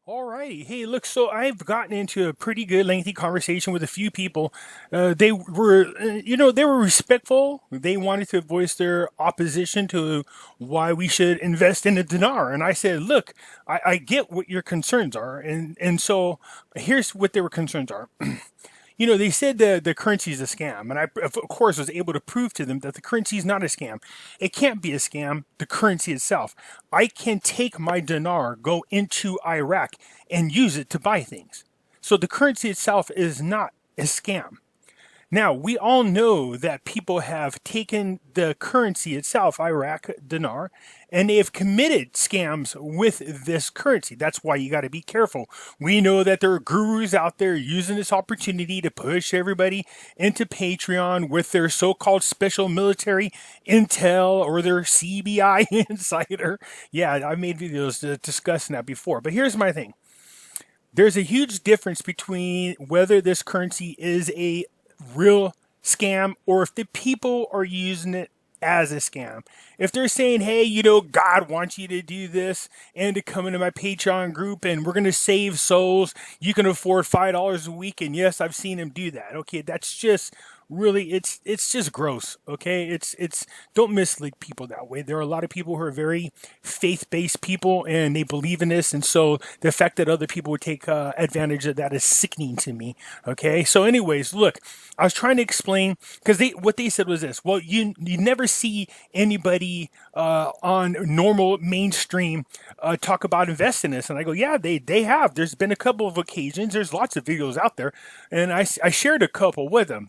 Alrighty. Hey, look, so I've gotten into a pretty good lengthy conversation with a few people. They were respectful. They wanted to voice their opposition to why we should invest in the dinar. And I said, look, I get what your concerns are. And so here's what their concerns are. They said the currency is a scam, and I, of course, was able to prove to them that the currency is not a scam. It can't be a scam, the currency itself. I can take my dinar, go into Iraq, and use it to buy things. So the currency itself is not a scam. Now, we all know that people have taken the currency itself, Iraq dinar, and they have committed scams with this currency. That's why you got to be careful. We know that there are gurus out there using this opportunity to push everybody into Patreon with their so-called special military intel or their CBI insider. Yeah, I've made videos discussing that before. But here's my thing. There's a huge difference between whether this currency is a real scam or if the people are using it as a scam. If they're saying, hey, God wants you to do this and to come into my Patreon group and we're going to save souls, you can afford $5 a week. And yes, I've seen him do that. Okay, that's just really, it's just gross. Okay, it's don't mislead people that way. There are a lot of people who are very faith-based people and they believe in this, and so the fact that other people would take advantage of that is sickening to me. Okay, so anyways, look, I was trying to explain because what they said was this. Well, you never see anybody on normal mainstream talk about investing in this, and I go, yeah, they have. There's been a couple of occasions. There's lots of videos out there, and I shared a couple with them.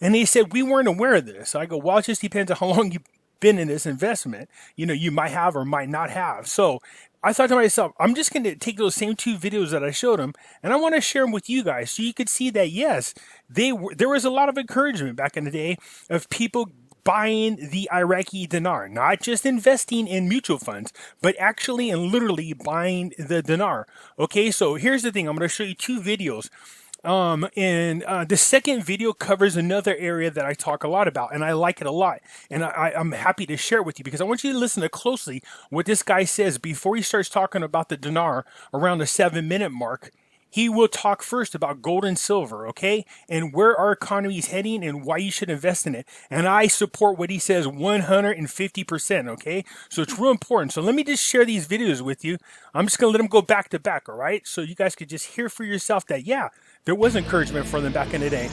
And they said, we weren't aware of this. So I go, well, it just depends on how long you've been in this investment. You might have or might not have. So I thought to myself, I'm just going to take those same two videos that I showed them, and I want to share them with you guys so you could see that, yes, there was a lot of encouragement back in the day of people buying the Iraqi dinar, not just investing in mutual funds, but actually and literally buying the dinar. Okay, so here's the thing. I'm going to show you two videos. And the second video covers another area that I talk a lot about, and I like it a lot. And I'm happy to share it with you because I want you to listen to closely what this guy says before he starts talking about the dinar around the 7-minute mark. He will talk first about gold and silver, okay? And where our economy is heading and why you should invest in it. And I support what he says 150%, okay? So it's real important. So let me just share these videos with you. I'm just going to let them go back to back, all right? So you guys could just hear for yourself that, yeah, there was encouragement for them back in the day.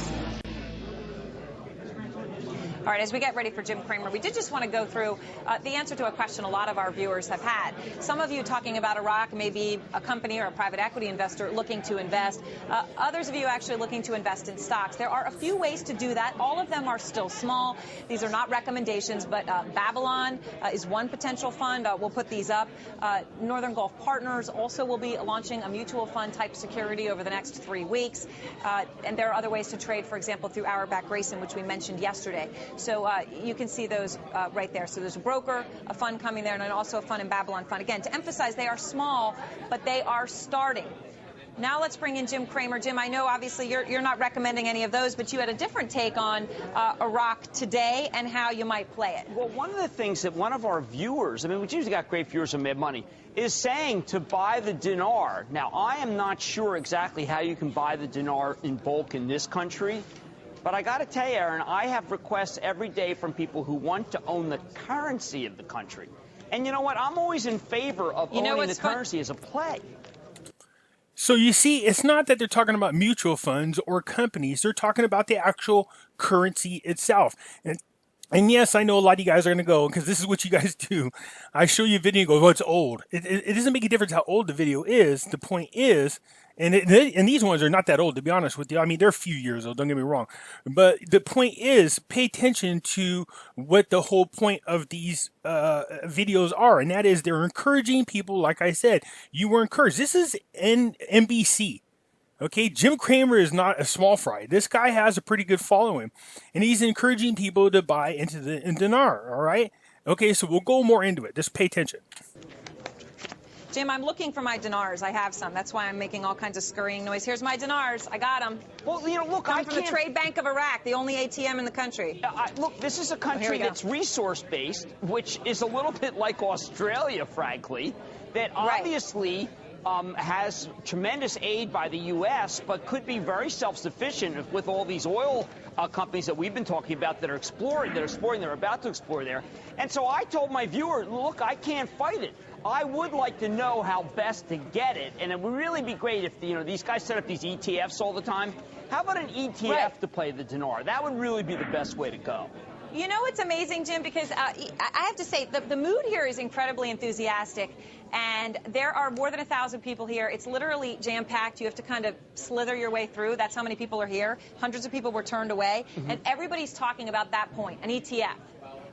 All right, as we get ready for Jim Cramer, we did just want to go through the answer to a question a lot of our viewers have had. Some of you talking about Iraq, maybe a company or a private equity investor looking to invest. Others of you actually looking to invest in stocks. There are a few ways to do that. All of them are still small. These are not recommendations, but Babylon is one potential fund. We'll put these up. Northern Gulf Partners also will be launching a mutual fund type security over the next 3 weeks. And there are other ways to trade, for example, through Auerbach Grayson, which we mentioned yesterday. So you can see those right there. So there's a broker, a fund coming there, and then also a fund in Babylon fund. Again, to emphasize, they are small, but they are starting. Now let's bring in Jim Cramer. Jim, I know obviously you're not recommending any of those, but you had a different take on Iraq today and how you might play it. Well, one of the things that one of our viewers, I mean, we've usually got great viewers on Mad Money, is saying to buy the dinar. Now, I am not sure exactly how you can buy the dinar in bulk in this country. But I got to tell you, Aaron, I have requests every day from people who want to own the currency of the country. And you know what? I'm always in favor of owning the currency as a play. So you see, it's not that they're talking about mutual funds or companies. They're talking about the actual currency itself. And yes, I know a lot of you guys are going to go, because this is what you guys do. I show you a video and go, well, it's old. It doesn't make a difference how old the video is. The point is, and these ones are not that old, to be honest with you. I mean, they're a few years old, don't get me wrong. But the point is, pay attention to what the whole point of these videos are. And that is, they're encouraging people, like I said. You were encouraged. This is NBC. Okay, Jim Cramer is not a small fry. This guy has a pretty good following. And he's encouraging people to buy into the dinar, all right? Okay, so we'll go more into it. Just pay attention. Jim, I'm looking for my dinars. I have some. That's why I'm making all kinds of scurrying noise. Here's my dinars. I got them. Well, you know, look, Come from the Trade Bank of Iraq, the only ATM in the country. Look, this is a country that's resource-based, which is a little bit like Australia, frankly, that obviously has tremendous aid by the U.S., but could be very self-sufficient with all these oil companies that we've been talking about that are exploring, they're about to explore there. And so I told my viewer, look, I can't fight it. I would like to know how best to get it, and it would really be great if these guys set up these ETFs all the time. How about an ETF to play the dinar? That would really be the best way to go. You know, it's amazing, Jim, because I have to say the mood here is incredibly enthusiastic, and there are more than 1,000 people here. It's literally jam-packed. You have to kind of slither your way through. That's how many people are here. Hundreds of people were turned away, and everybody's talking about that point, an ETF.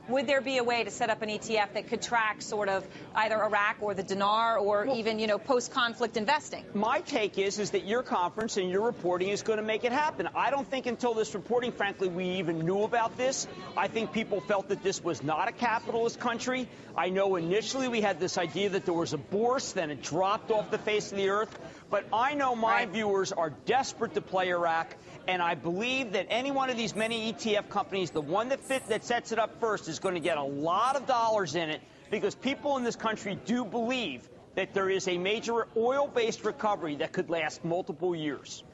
Would there be a way to set up an ETF that could track sort of either Iraq or the dinar or even, post-conflict investing? My take is that your conference and your reporting is going to make it happen. I don't think until this reporting, frankly, we even knew about this. I think people felt that this was not a capitalist country. I know initially we had this idea that there was a bourse, then it dropped off the face of the earth. But I know my viewers are desperate to play Iraq, and I believe that any one of these many ETF companies, the one that sets it up first, is going to get a lot of dollars in it, because people in this country do believe that there is a major oil-based recovery that could last multiple years.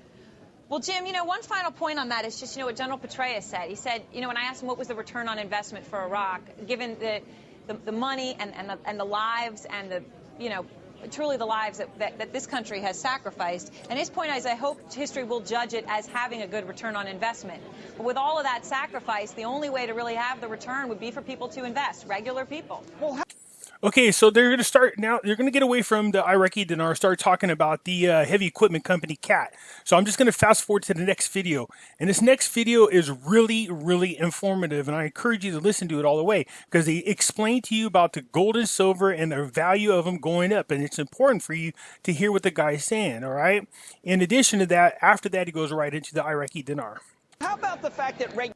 Well, Jim, one final point on that is just, what General Petraeus said. He said, when I asked him what was the return on investment for Iraq, given the money and the lives and the, truly the lives that this country has sacrificed. And his point is, I hope history will judge it as having a good return on investment. But with all of that sacrifice, the only way to really have the return would be for people to invest, regular people. Okay, so they're going to start now. They're going to get away from the Iraqi dinar, start talking about the heavy equipment company CAT. So I'm just going to fast forward to the next video. And this next video is really, really informative. And I encourage you to listen to it all the way, because they explain to you about the gold and silver and the value of them going up. And it's important for you to hear what the guy's saying, all right? In addition to that, after that, he goes right into the Iraqi dinar. How about the fact that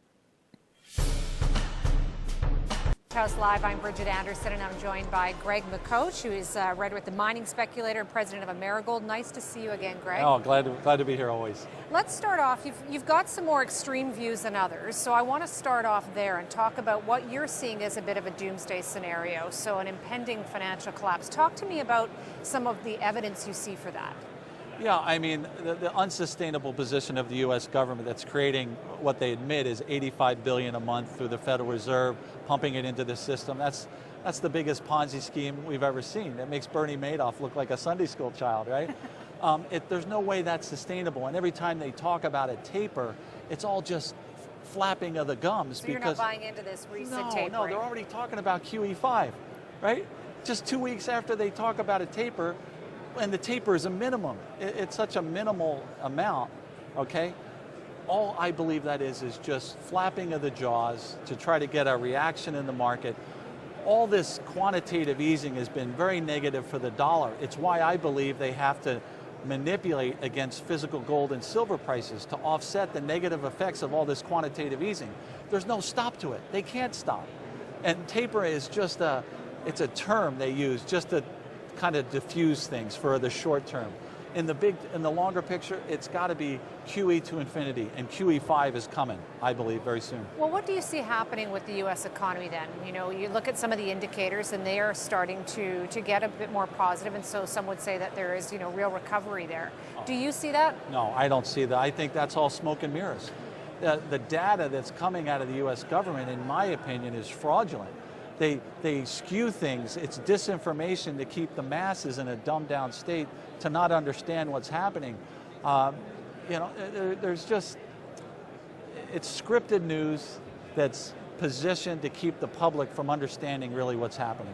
House Live, I'm Bridget Anderson, and I'm joined by Greg McCoach, who is Redwood, the mining speculator and president of Amerigold. Nice to see you again, Greg. Oh, glad to be here always. Let's start off. You've got some more extreme views than others, so I want to start off there and talk about what you're seeing as a bit of a doomsday scenario, so an impending financial collapse. Talk to me about some of the evidence you see for that. Yeah, I mean, the unsustainable position of the U.S. government that's creating what they admit is $85 billion a month through the Federal Reserve, pumping it into the system. That's the biggest Ponzi scheme we've ever seen. It makes Bernie Madoff look like a Sunday school child, right? There's no way that's sustainable. And every time they talk about a taper, it's all just flapping of the gums. So you're not buying into this recent tapering? No, they're already talking about QE5, right? Just 2 weeks after they talk about a taper, and the taper is a minimum. It's such a minimal amount, okay? All I believe that is just flapping of the jaws to try to get a reaction in the market. All this quantitative easing has been very negative for the dollar. It's why I believe they have to manipulate against physical gold and silver prices to offset the negative effects of all this quantitative easing. There's no stop to it. They can't stop. And taper is just it's a term they use just to kind of diffuse things for the short term. In the longer picture, it's got to be QE to infinity, and QE5 is coming, I believe, very soon. Well, what do you see happening with the U.S. economy then? You look at some of the indicators, and they are starting to get a bit more positive, and so some would say that there is, real recovery there. Do you see that? No, I don't see that. I think that's all smoke and mirrors. The data that's coming out of the U.S. government, in my opinion, is fraudulent. They skew things. It's disinformation to keep the masses in a dumbed down state to not understand what's happening. There's just, it's scripted news that's positioned to keep the public from understanding really what's happening.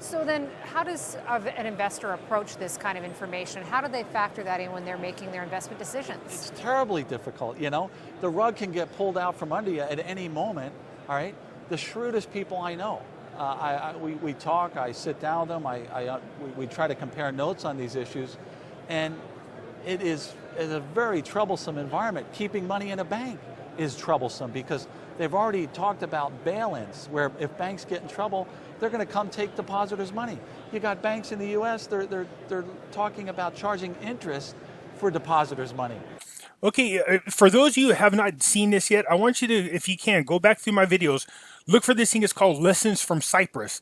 So then how does an investor approach this kind of information? How do they factor that in when they're making their investment decisions? It's terribly difficult, The rug can get pulled out from under you at any moment, all right? The shrewdest people I know. We talk, I sit down with them, we try to compare notes on these issues, and it is a very troublesome environment. Keeping money in a bank is troublesome because they've already talked about bail-ins, where if banks get in trouble, they're going to come take depositors' money. You got banks in the U.S., they're talking about charging interest for depositors' money. Okay, for those of you who have not seen this yet, I want you to, if you can, go back through my videos. Look for this thing. It's called Lessons from Cyprus.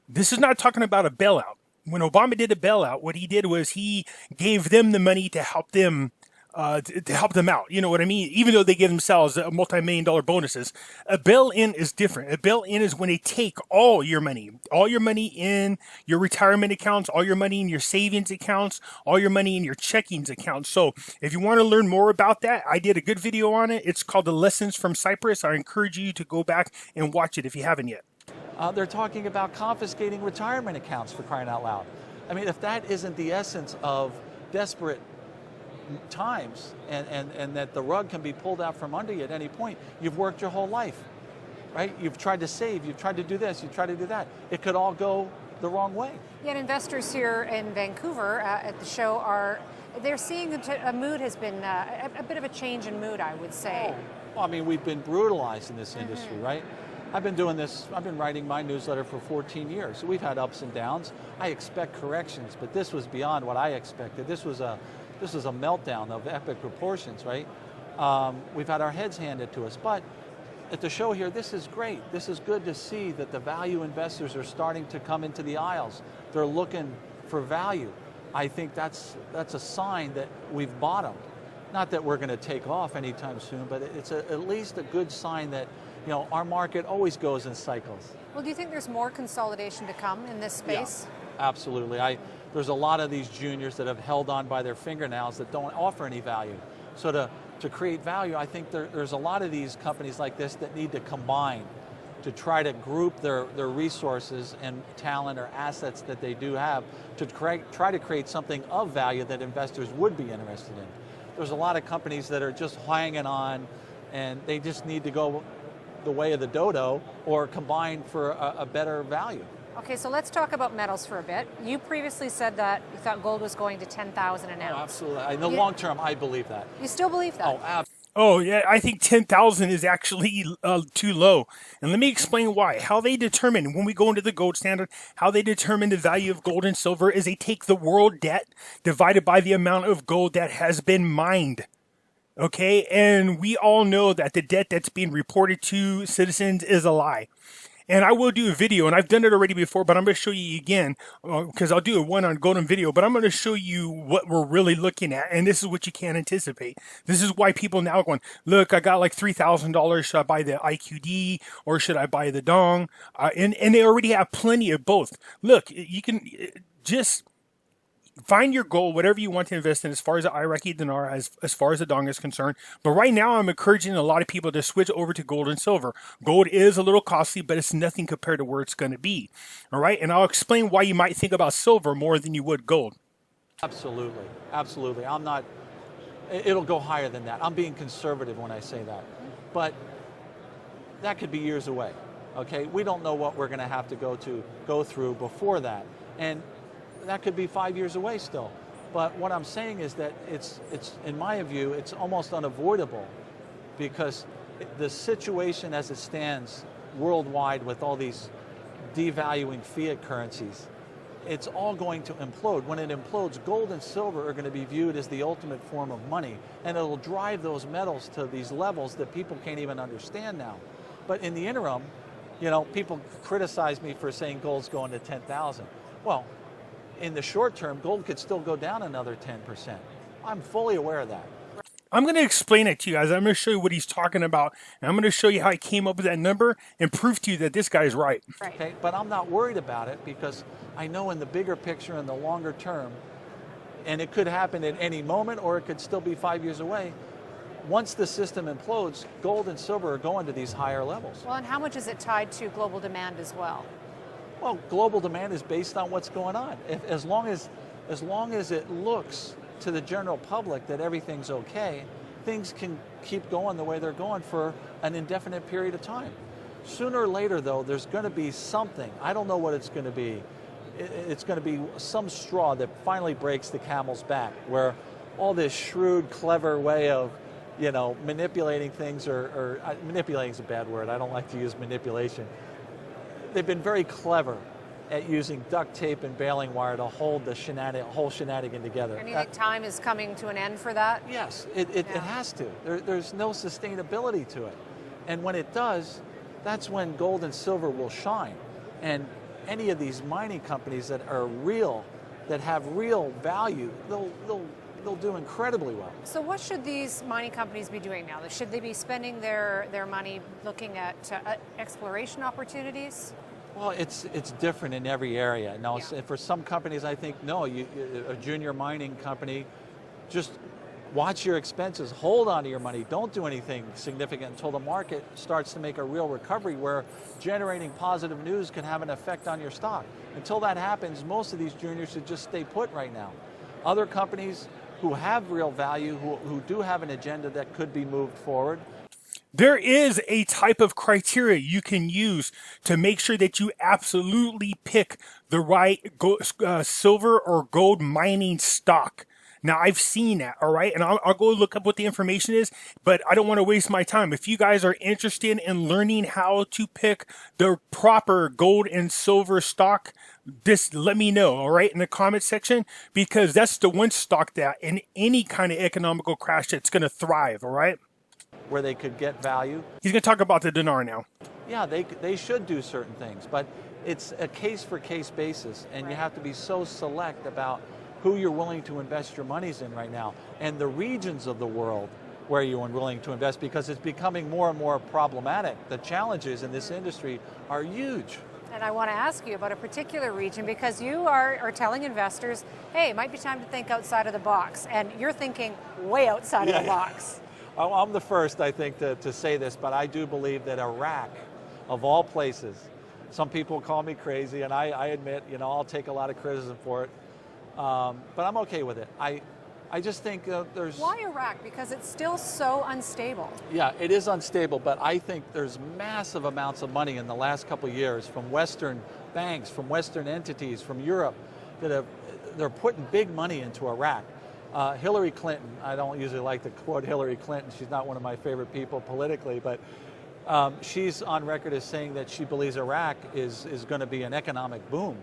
This is not talking about a bailout. when Obama did a bailout, what he did was he gave them the money to help them. To help them out, you know what I mean? Even though they give themselves multi-million-dollar bonuses, a bail-in is different. A bail-in is when they take all your money in your retirement accounts, all your money in your savings accounts, all your money in your checkings accounts. So if you want to learn more about that, I did a good video on it. It's called The Lessons from Cyprus. I encourage you to go back and watch it if you haven't yet. They're talking about confiscating retirement accounts, for crying out loud. I mean, if that isn't the essence of desperate times and that the rug can be pulled out from under you at any point, you've worked your whole life, right? You've tried to save, you've tried to do this, you've tried to do that. It could all go the wrong way. Yet investors here in Vancouver at the show they're seeing a mood has been a bit of a change in mood, I would say. Well, I mean, we've been brutalized in this industry, right? I've been doing this, I've been writing my newsletter for 14 years. We've had ups and downs. I expect corrections, but this was beyond what I expected. This was a meltdown of epic proportions, right? We've had our heads handed to us, but at the show here, this is great. This is good to see that the value investors are starting to come into the aisles. They're looking for value. I think that's a sign that we've bottomed. Not that we're going to take off anytime soon, but it's at least a good sign that, you know, our market always goes in cycles. Well, do you think there's more consolidation to come in this space? Yeah, absolutely. There's a lot of these juniors that have held on by their fingernails that don't offer any value. So to create value, I think there's a lot of these companies like this that need to combine to try to group their resources and talent or assets that they do have to try to create something of value that investors would be interested in. There's a lot of companies that are just hanging on and they just need to go the way of the dodo or combine for a better value. Okay, so let's talk about metals for a bit. You previously said that you thought gold was going to 10,000 an ounce. Oh, absolutely. In the long term, I believe that. You still believe that? Oh, absolutely. Oh, yeah, I think 10,000 is actually too low. And let me explain why. How they determine, when we go into the gold standard, how they determine the value of gold and silver is they take the world debt divided by the amount of gold that has been mined. Okay, and we all know that the debt that's being reported to citizens is a lie. And I will do a video, and I've done it already before, but I'm going to show you again, because I'll do a one on golden video, but I'm going to show you what we're really looking at, and this is what you can't anticipate. This is why people now are going, look, I got like $3,000, should I buy the IQD, or should I buy the Dong? And they already have plenty of both. Look, you can just find your goal, whatever you want to invest in as far as the Iraqi Dinar, as far as the Dong is concerned. But right now, I'm encouraging a lot of people to switch over to gold and silver. Gold is a little costly, but it's nothing compared to where it's going to be. All right? And I'll explain why you might think about silver more than you would gold. Absolutely. Absolutely. It'll go higher than that. I'm being conservative when I say that. But that could be years away. Okay? We don't know what we're going to have to go through before that. And that could be 5 years away still. But what I'm saying is that it's in my view, it's almost unavoidable because the situation as it stands worldwide with all these devaluing fiat currencies, it's all going to implode. When it implodes, gold and silver are going to be viewed as the ultimate form of money, and it'll drive those metals to these levels that people can't even understand now. But in the interim, you know, people criticize me for saying gold's going to 10,000. Well, in the short term, gold could still go down another 10%. I'm fully aware of that. I'm going to explain it to you guys. I'm going to show you what he's talking about. And I'm going to show you how he came up with that number and prove to you that this guy's right. Okay, but I'm not worried about it because I know in the bigger picture, in the longer term, and it could happen at any moment or it could still be 5 years away, once the system implodes, gold and silver are going to these higher levels. Well, and how much is it tied to global demand as well? Well, global demand is based on what's going on. As long as it looks to the general public that everything's okay, things can keep going the way they're going for an indefinite period of time. Sooner or later, though, there's going to be something. I don't know what it's going to be. It's going to be some straw that finally breaks the camel's back, where all this shrewd, clever way of, you know, manipulating things, or manipulating is a bad word. I don't like to use manipulation. They've been very clever at using duct tape and baling wire to hold the whole shenanigan together. And you think time is coming to an end for that? Yes, it has to. There's no sustainability to it. And when it does, that's when gold and silver will shine. And any of these mining companies that are real, that have real value, they'll do incredibly well. So what should these mining companies be doing now? Should they be spending their money looking at exploration opportunities? Well, it's different in every area. Now, Yeah. for some companies, I think, no, a junior mining company, just watch your expenses, hold on to your money, don't do anything significant until the market starts to make a real recovery where generating positive news can have an effect on your stock. Until that happens, most of these juniors should just stay put right now. Other companies who have real value, who do have an agenda that could be moved forward. There is a type of criteria you can use to make sure that you absolutely pick the right silver or gold mining stock. Now, I've seen that, all right? And I'll go look up what the information is, but I don't want to waste my time. If you guys are interested in learning how to pick the proper gold and silver stock, just let me know, all right, in the comment section, because that's the one stock that in any kind of economical crash that's going to thrive, all right? Where they could get value. He's going to talk about the dinar now. Yeah, they should do certain things, but it's a case-for-case basis, and you have to be so select about who you're willing to invest your monies in right now, and the regions of the world where you're willing to invest, because it's becoming more and more problematic. The challenges in this industry are huge. And I want to ask you about a particular region, because you are telling investors, hey, it might be time to think outside of the box, and you're thinking way outside of the box. I'm the first, I think, to say this, but I do believe that Iraq, of all places, some people call me crazy, and I admit, I'll take a lot of criticism for it, but I'm okay with it. I just think there's... Why Iraq? Because it's still so unstable. Yeah, it is unstable, but I think there's massive amounts of money in the last couple of years from Western banks, from Western entities, from Europe, they're putting big money into Iraq. Hillary Clinton, I don't usually like to quote Hillary Clinton, she's not one of my favorite people politically, but she's on record as saying that she believes Iraq is going to be an economic boom,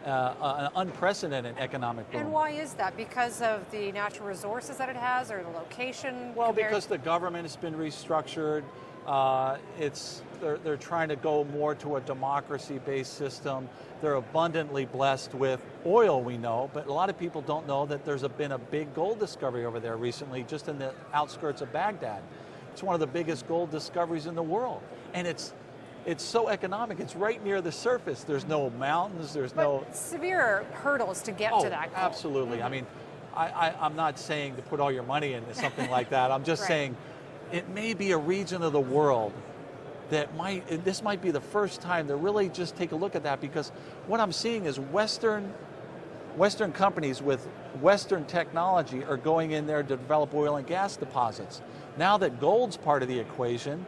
an unprecedented economic boom. And why is that? Because of the natural resources that it has, or the location? Well, because the government has been restructured. They're trying to go more to a democracy-based system. They're abundantly blessed with oil, we know, but a lot of people don't know that there's been a big gold discovery over there recently, just in the outskirts of Baghdad. It's one of the biggest gold discoveries in the world, and it's so economic. It's right near the surface. There's no mountains. There's no severe hurdles to get to that gold. Absolutely. I mean, I'm not saying to put all your money into something like that. I'm just saying it may be a region of the world that this might be the first time to really just take a look at that, because what I'm seeing is Western companies with Western technology are going in there to develop oil and gas deposits. Now that gold's part of the equation,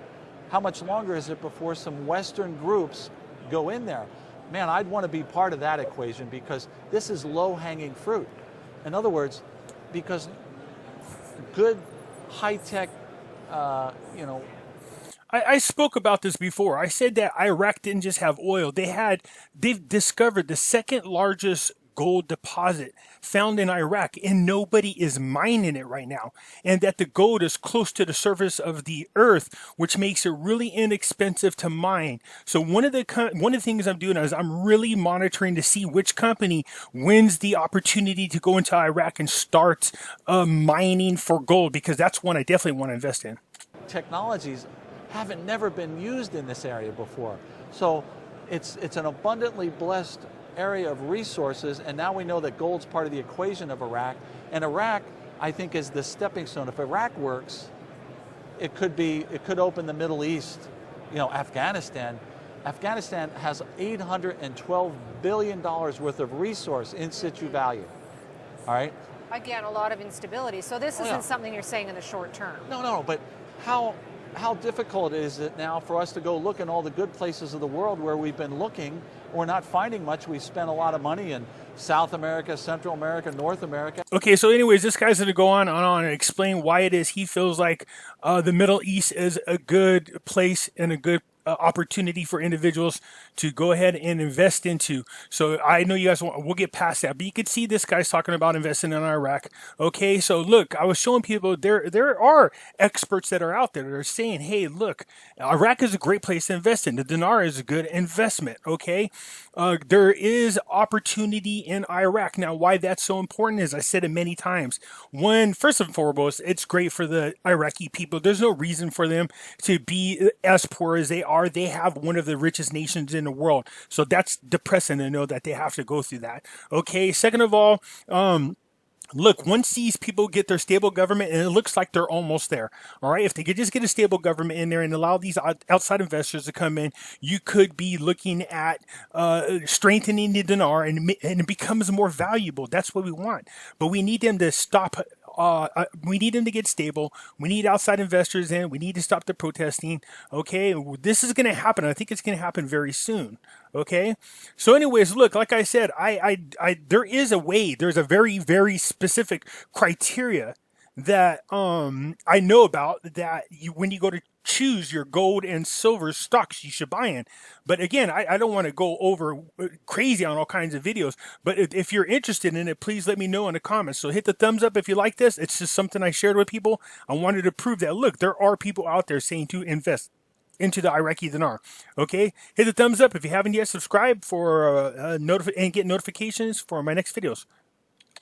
how much longer is it before some Western groups go in there? Man, I'd want to be part of that equation, because this is low-hanging fruit. In other words, because good high-tech, I spoke about this before. I said that Iraq didn't just have oil. They've discovered the second largest gold deposit found in Iraq, and nobody is mining it right now. And that the gold is close to the surface of the earth, which makes it really inexpensive to mine. So one of the things I'm doing is I'm really monitoring to see which company wins the opportunity to go into Iraq and start mining for gold, because that's one I definitely want to invest in. Technologies haven't never been used in this area before. So it's an abundantly blessed area of resources, and now we know that gold's part of the equation of Iraq. And Iraq, I think, is the stepping stone. If Iraq works, it could open the Middle East. Afghanistan has $812 billion worth of resource in situ value. All right? Again, a lot of instability. So this isn't something you're saying in the short term. No, but how difficult is it now for us to go look in all the good places of the world where we've been looking? We're not finding much. We spent a lot of money in South America, Central America, North America. Okay, so anyways, this guy's going to go on and explain why it is he feels like the Middle East is a good place and a good opportunity for individuals to go ahead and invest into. So I know you guys we'll get past that, but you can see this guy's talking about investing in Iraq. Okay, so look, I was showing people there are experts that are out there that are saying, hey, look, Iraq is a great place to invest in. The dinar is a good investment. Okay, there is opportunity in Iraq. Now, why that's so important is I said it many times. One, first and foremost, it's great for the Iraqi people. There's no reason for them to be as poor as they are. They have one of the richest nations in the world. So that's depressing to know that they have to go through that. Okay. Second of all, look, once these people get their stable government, and it looks like they're almost there, all right, if they could just get a stable government in there and allow these outside investors to come in, you could be looking at strengthening the dinar, and it becomes more valuable. That's what we want. But we need them to stop. We need them to get stable. We need outside investors in. We need to stop the protesting. Okay, this is going to happen. I think it's going to happen very soon. Okay, so anyways, look, like I said, there is a way. There's a very, very specific criteria that I know about that when you go to choose your gold and silver stocks you should buy in. But again, I don't want to go over crazy on all kinds of videos, but if you're interested in it, please let me know in the comments. So hit the thumbs up if you like this. It's just something I shared with people. I wanted to prove that, look, there are people out there saying to invest into the Iraqi dinar. Okay, hit the thumbs up if you haven't yet. Subscribe for and get notifications for my next videos.